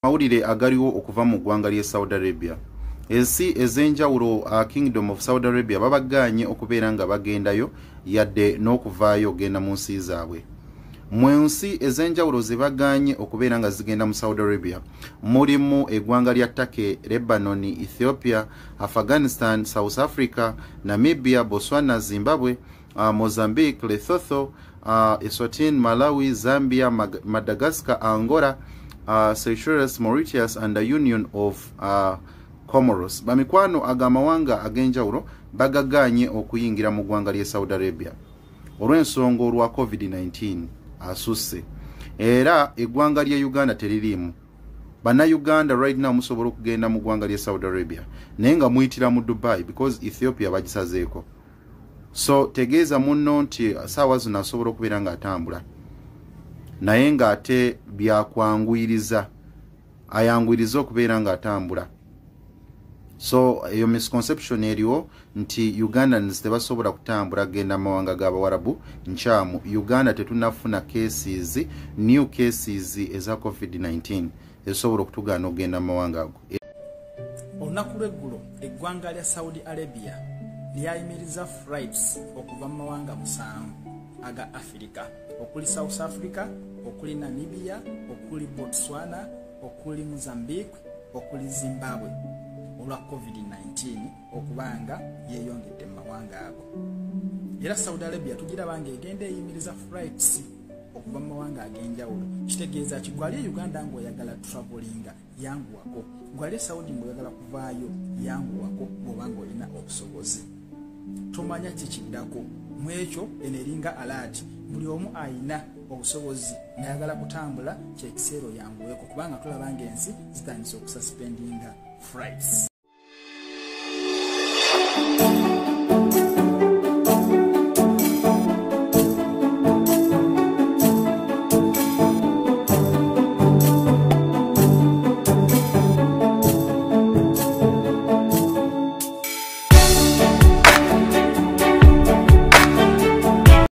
Mawulire agaliwo okuva mu ggwanga lye Saudi Arabia. Ensi ez'enjawulo Kingdom of Saudi Arabia babaganye okubeera nga bagendayo yadde n'okuvaayo ogenda mu nsi zaabwe. Mu nsi ez'enjawulo ze baganye okubeera nga zigenda mu Saudi Arabia mulimu eggwanga lya Turkey, Lebanon, Ethiopia, Afghanistan, South Africa, Namibia, Botswana, Zimbabwe, Mozambique, Lesotho, Eswatini, Malawi, Zambia, Madagascar, Angola, Seychelles, Mauritius and the Union of Comoros. Bamikwano agamawanga ag'enjawulo bagaganye okuyingira mu ggwanga lye Saudi Arabia olw'ensonga olwa COVID-19 asusse. Era eggwanga lye Uganda teririimu. Bannayuganda right now musobola okugenda mu ggwanga lye Saudi Arabia naye nga muyitira mu Dubai because Ethiopia bagisazeeko. So tegeeza munno nti saawa zino asobola okubeera ng'atambula naye ng'ate byakwanguyiriza ayanguyiriza okubeera ng'atambula. So eyo misconception eriwo nti Ugandans tebasobola kutambula genda mawanga g'Abawarabu nkyamu. Uganda tetunafuna cases, new cases eza COVID-19 ezisobola okutugaana ogenda mawanga ago. Olunaku lw'eggulo eggwanga lya Saudi Arabia lyayimiriza flights okuva mu mawanga 7 aga Africa okuli South Africa, okuli Namibia, okuli Botswana, okuli Mozambique, okuli Zimbabwe olwa COVID-19 okubanga yeyongedde mu mawanga ago. Era Saudi Arabia tugirabanga egenda eyimiriza flights okuva mu mawanga ag'enjawulo. Kitegeeza kigwali Uganda ng'oyagala travelinga yanguwako, gwali Saudi ng'oyagala kuvaayo yanguwako bw'oba ng'olina obusobozi. Tomanya kikiddako mu ekyo eneringa alert buli omu ayina obusobozi nayagala kutambula kyekiseera yanguweko kubanga tulabanga ensi zitandise okususpendinga flights.